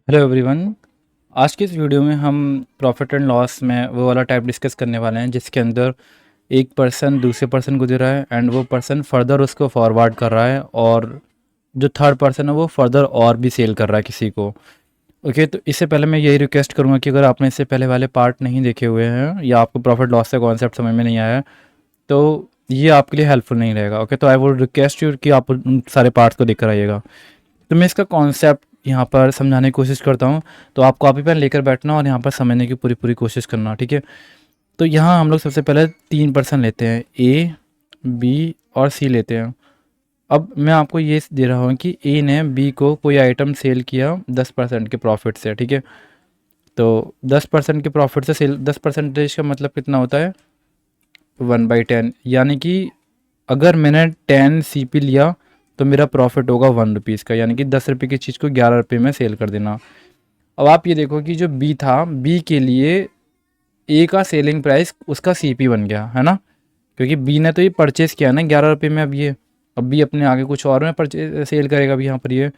Hello everyone. आज की इस वीडियो में हम प्रॉफिट एंड लॉस में वो वाला टाइप डिस्कस करने वाले हैं जिसके अंदर एक पर्सन दूसरे पर्सन को दे रहा है एंड वो पर्सन फर्दर उसको फॉरवर्ड कर रहा है और जो थर्ड पर्सन है वो फर्दर और भी सेल कर रहा है किसी को। ओके, तो इससे पहले मैं यही रिक्वेस्ट करूँगा कि अगर आपने इससे पहले वाले पार्ट नहीं देखे हुए हैं या आपको प्रॉफिट लॉस का कॉन्सेप्ट समझ में नहीं आया है तो ये आपके लिए हेल्पफुल नहीं रहेगा। ओके, तो आई वुड रिक्वेस्ट यू कि आप उन सारे पार्ट्स को देख कर आइएगा। तो मैं इसका कॉन्सेप्ट यहाँ पर समझाने की कोशिश करता हूँ, तो आप कॉपी पेन लेकर बैठना और यहाँ पर समझने की पूरी पूरी कोशिश करना, ठीक है। तो यहाँ हम लोग सबसे पहले 3% लेते हैं, ए, बी और सी लेते हैं। अब मैं आपको ये दे रहा हूँ कि ए ने बी को कोई आइटम सेल किया 10% के प्रॉफिट से, ठीक है। तो 10% के प्रॉफिट से सेल 10% का मतलब कितना होता है 1/10, यानी कि अगर मैंने 10 CP लिया तो मेरा प्रॉफिट होगा 1 रुपीज़ का, यानी कि 10 रुपये की चीज़ को 11 रुपये में सेल कर देना। अब आप ये देखो कि जो बी था, बी के लिए ए का सेलिंग प्राइस उसका CP बन गया है ना, क्योंकि बी ने तो ये परचेज़ किया ना 11 रुपये में। अब बी अपने आगे कुछ और में परचेज सेल करेगा अभी यहाँ पर ये।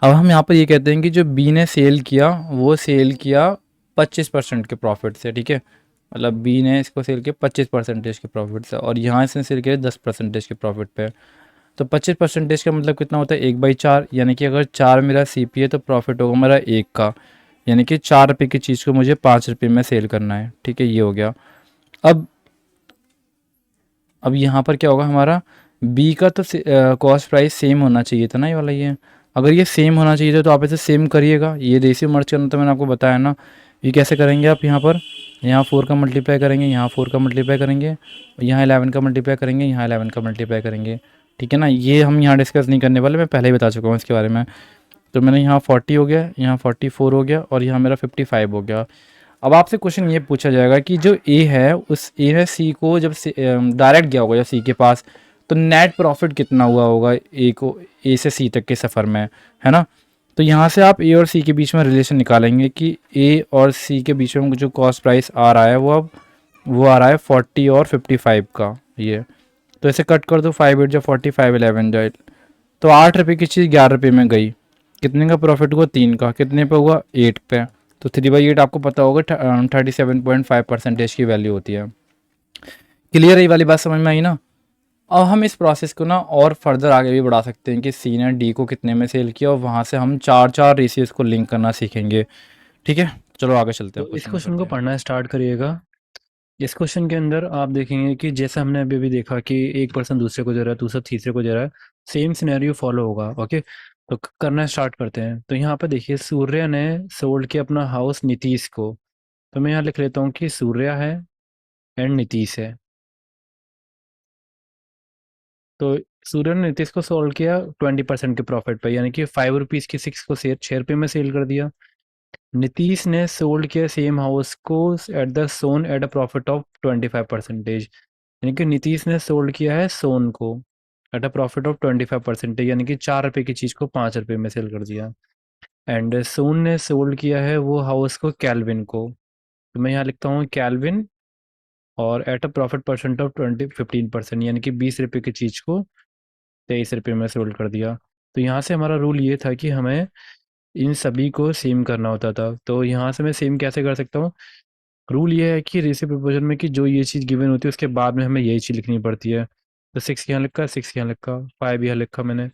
अब हम यहाँ पर ये कहते हैं कि जो बी ने सेल किया वो सेल किया 25% के प्रॉफिट से, ठीक है। मतलब बी ने इसको सेल किया 25% के प्रॉफिट से और यहाँ इसने सेल किया 10% के प्रॉफिट पे। तो 25% का मतलब कितना होता है 1/4, यानी कि अगर 4 मेरा CP है तो प्रॉफिट होगा मेरा 1 का, यानी कि 4 रुपये की चीज़ को मुझे 5 रुपये में सेल करना है, ठीक है। ये हो गया। अब अब यहाँ पर क्या होगा हमारा, बी का तो कॉस्ट प्राइस सेम होना चाहिए था ना, ये वाला ये। अगर ये सेम होना चाहिए था तो आप इसे सेम करिएगा। ये रेशियो मर्ज करना तो मैंने आपको बताया ना। ये कैसे करेंगे आप, यहाँ पर यहाँ 4 का मल्टीप्लाई करेंगे, यहाँ 4 का मल्टीप्लाई करेंगे, यहाँ 11 का मल्टीप्लाई करेंगे, यहाँ 11 का मल्टीप्लाई करेंगे, ठीक है ना। ये हम यहाँ डिस्कस नहीं करने वाले, मैं पहले ही बता चुका हूँ इसके बारे में। तो मैंने यहाँ 40 हो गया, यहाँ 44 हो गया और यहाँ मेरा 55 हो गया। अब आपसे क्वेश्चन ये पूछा जाएगा कि जो ए है उस ए ने सी को जब डायरेक्ट गया होगा या सी के पास, तो नेट प्रॉफिट कितना हुआ होगा ए को, ए से सी तक के सफ़र में, है ना। तो यहाँ से आप ए और सी के बीच में रिलेशन निकालेंगे कि ए और सी के बीच में जो कॉस्ट प्राइस आ रहा है वो अब वो आ रहा है 40 और 55 का ये। तो इसे कट कर दो, 5 8 जो 45 11 जाए, तो 8 रुपये की चीज़ 11 रुपये में गई। कितने का प्रॉफिट हुआ 3 का, कितने पे हुआ 8 पे। तो 3/8 आपको पता होगा 37.5% की वैल्यू होती है। क्लियर है, ये वाली बात समझ में आई ना। अब हम इस प्रोसेस को ना और फर्दर आगे भी बढ़ा सकते हैं कि सी ने डी को कितने में सेल किया और वहाँ से हम चार चार रेशियोज को लिंक करना सीखेंगे, ठीक है। चलो आगे चलते हैं, तो इस क्वेश्चन क्वेश्चन को करते हैं। पढ़ना स्टार्ट करिएगा। इस क्वेश्चन के अंदर आप देखेंगे कि जैसा हमने अभी अभी देखा कि एक पर्सन दूसरे को दे रहा है, दूसरा तीसरे को दे रहा है, सेम सिनेरियो फॉलो होगा। ओके, तो करना स्टार्ट करते हैं। तो यहाँ पे देखिए, सूर्य ने सोल्ड किया अपना हाउस नीतीश को। तो मैं यहाँ लिख लेता हूँ कि सूर्य है एंड नीतीश है। तो सूर्य ने नीतीश को सोल्ड किया 20% के प्रॉफिट पे, यानी कि 5 रुपीज़ की 6 को 6 रुपये में सेल कर दिया। नीतीश ने सोल्ड किया सेम हाउस को एट द सोन एट अ प्रॉफिट ऑफ 25%, यानी कि नीतीश ने सोल्ड किया है सोन को एट अ प्रॉफिट ऑफ 25%, यानी कि 4 रुपये की चीज़ को 5 रुपये में सेल कर दिया। एंड सोन ने सोल्ड किया है वो हाउस को कैलविन को। तो मैं यहाँ लिखता हूँ कैलविन और eight a profit percent of 15%, यानी कि 20 रुपये की चीज़ को 23 रुपये में सोल्ड कर दिया। तो यहाँ से हमारा रूल ये था कि हमें इन सभी को सेम करना होता था। तो यहाँ से मैं सेम कैसे कर सकता हूँ, रूल ये है कि रेसिप्रोकल प्रोपोर्शन में कि जो ये चीज़ गिवन होती है उसके बाद में हमें यही चीज़ लिखनी पड़ती है। तो 6 यहाँ लिखा, 6 यहाँ लिखा, 5 यहाँ लिखा मैंने,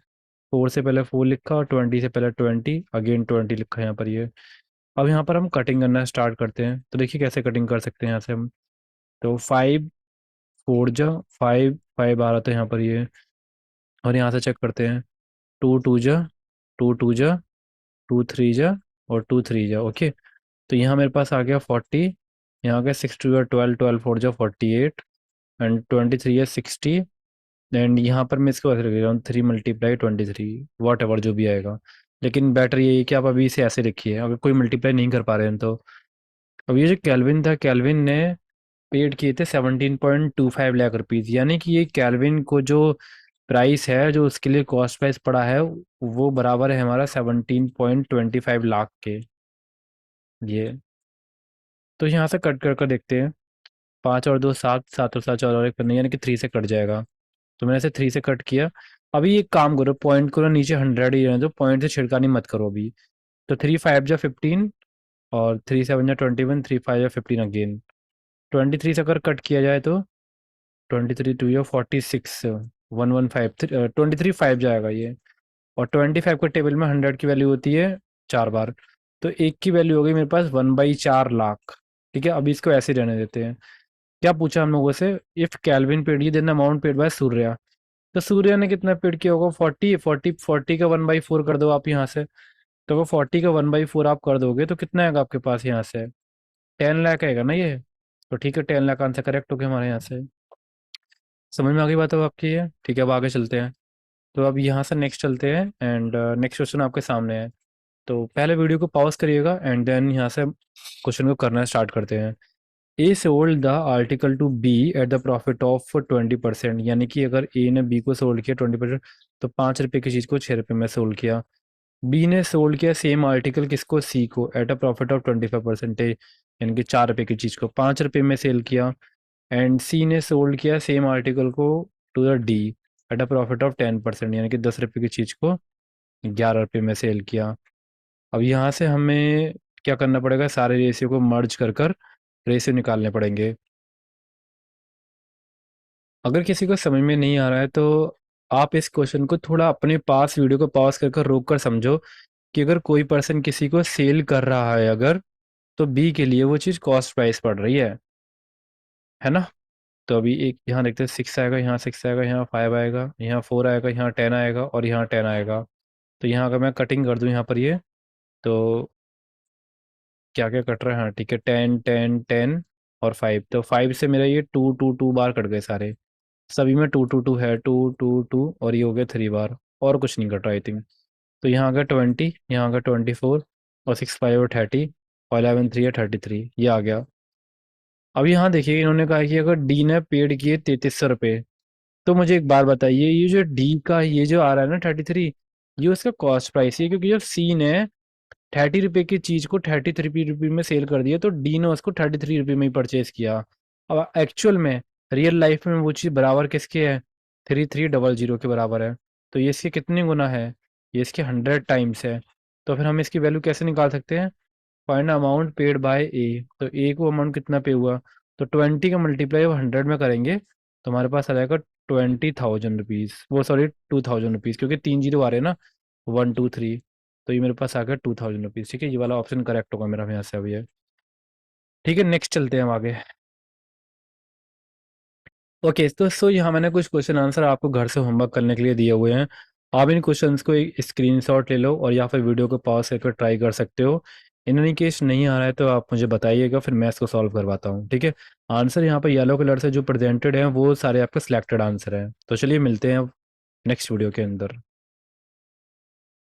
4 से पहले 4 लिखा और 20 से पहले 20 अगेन 20 लिखा यहाँ पर ये। अब यहाँ पर हम कटिंग करना स्टार्ट करते हैं। तो देखिए कैसे कटिंग कर सकते हैं यहाँ से हम। तो 5 4 जा 5 5 आ रहा था यहाँ पर ये, और यहाँ से चेक करते हैं 2 2 जा 2 2 जा 2 3 जा और 2 3 जा। ओके, तो यहाँ मेरे पास आ गया 40, यहाँ आ गया 6 2 या 12 12 4 जा 48 एंड 23 है 60। एंड यहाँ पर मैं इसको ऐसे रख रहा हूँ 3 × 23 वॉट एवर जो भी आएगा। लेकिन बेटर ये है कि आप अभी इसे ऐसे लिखिए अगर कोई मल्टीप्लाई नहीं कर पा रहे हैं तो। अब ये जो कैलविन था, कैलविन ने पेड किए थे 17.25 लाख रुपीज़, यानी कि ये कैलविन को जो प्राइस है, जो उसके लिए कॉस्ट प्राइस पड़ा है, वो बराबर है हमारा 17.25 लाख के। ये तो यहाँ से कट कर कर देखते हैं। 5 और 2 7, 7 और 7 14 और 1 करने, यानी कि 3 से कट जाएगा। तो मैंने इसे 3 से कट किया। अभी एक काम करो, पॉइंट को ना नीचे 100 ही रहने दो, पॉइंट से छिड़कानी मत करो अभी। तो 3 5 जा 15 और 3 7 जा 21, 3 5 जा 15 अगेन। 23 से अगर कट किया जाए तो 23 2 या 46, 115, 23 5 जाएगा ये। और 25 के टेबल में 100 की वैल्यू होती है 4 बार। तो एक की वैल्यू हो गई मेरे पास 1/4 लाख। ठीक है, अभी इसको ऐसे रहने देते हैं। क्या पूछा हम लोगों से? इफ कैल्विन पेड ये then amount paid by Surya. तो सूर्या ने कितना पेड किया होगा? 40 का 1/4 कर दो आप यहाँ से। तो अगर 40 का 1/4 आप कर दोगे तो कितना आएगा आपके पास यहाँ से? 10 लाख आएगा ना ये। तो ठीक है, 10 लाख आंसर करेक्ट हो गया हमारे यहाँ से। समझ में आ गई बात अब आपकी ये? ठीक है, अब आगे चलते हैं। तो अब यहाँ से नेक्स्ट चलते हैं एंड नेक्स्ट क्वेश्चन आपके सामने है। तो पहले वीडियो को पॉज करिएगा एंड देन यहाँ से क्वेश्चन को करना स्टार्ट करते हैं। A sold the article to B at the profit of 20%। यानी कि अगर ए ने बी को सोल्ड किया 20%, तो 5 रुपये की चीज़ को 6 रुपये में सोल्ड किया। बी ने सोल्ड किया सेम आर्टिकल किसको? सी को, एट अ प्रॉफिट ऑफ 25%, यानी कि 4 रुपये की चीज़ को 5 रुपये में सेल किया। एंड सी ने सोल्ड किया सेम आर्टिकल को to the D at a profit of 10%, यानी कि 10 रुपये की चीज़ को 11 रुपये में सेल किया। अब यहाँ से हमें क्या करना पड़ेगा? सारे रेशियो को मर्ज कर रेशियो निकालने पड़ेंगे। अगर किसी को समझ में नहीं आ रहा है तो आप इस क्वेश्चन को थोड़ा अपने पास वीडियो को पॉज कर रोक कर समझो कि अगर कोई पर्सन किसी को सेल कर रहा है अगर, तो बी के लिए वो चीज़ कॉस्ट प्राइस पड़ रही है ना? तो अभी एक यहाँ देखते हैं, 6 आएगा, यहाँ 6 आएगा, यहाँ 5 आएगा, यहाँ 4 आएगा, यहाँ 10 आएगा और यहाँ 10 आएगा। तो यहाँ अगर मैं कटिंग कर दूँ यहाँ पर ये, तो क्या क्या कट रहा है? हाँ ठीक है, 10 10 10 और 5। तो 5 से मेरा ये 2 2 2 बार कट गए सारे। सभी में 2 2 2 है, 2 2 2 और ये हो गया 3 बार। और कुछ नहीं कट रहा आई थिंक। तो यहाँ आ गया 20, यहाँ आ गया 24 और 6 5 और 30 और 11 3 है 33, ये आ गया। अब यहाँ देखिए इन्होंने कहा कि अगर डी ने पेड किए 3300 रुपये, तो मुझे एक बात बताइए, ये जो डी का ये जो आ रहा है ना 33, ये उसका कॉस्ट प्राइस है, क्योंकि जब सी ने 30 रुपये की चीज को 33 रुपये में सेल कर दिया तो डी ने उसको 33 रुपये में ही परचेज किया। अब एक्चुअल में रियल लाइफ में वो चीज़ बराबर किसके है? 3300 के बराबर है। तो ये इसके कितने गुना है? ये इसके 100 टाइम्स है। तो फिर हम इसकी वैल्यू कैसे निकाल सकते हैं? फाइंड अमाउंट पेड बाय ए। तो ए को अमाउंट कितना पे हुआ? तो 20 का मल्टीप्लाई 100 में करेंगे तो हमारे पास आ जाएगा 20,000 रुपीज़, वो सॉरी 2,000 रुपीज़, क्योंकि 3 जीरो आ रहे हैं ना, 1 2 3। तो ये मेरे पास आ गया 2,000 रुपीज़। ठीक है, ये वाला ऑप्शन करेक्ट होगा मेरा यहाँ से अभी है। ठीक है, नेक्स्ट चलते हैं हम आगे। ओके, तो सो यहाँ मैंने कुछ क्वेश्चन आंसर आपको घर से होमवर्क करने के लिए दिए हुए हैं। आप इन क्वेश्चंस को एक स्क्रीनशॉट ले लो और या फिर वीडियो को पॉज करके ट्राई कर सकते हो। इन एनी केस नहीं आ रहा है तो आप मुझे बताइएगा, फिर मैं इसको सॉल्व करवाता हूँ। ठीक है, आंसर यहाँ पर येलो कलर से जो प्रेजेंटेड है वो सारे आपके सिलेक्टेड आंसर हैं। तो चलिए मिलते हैं नेक्स्ट वीडियो के अंदर।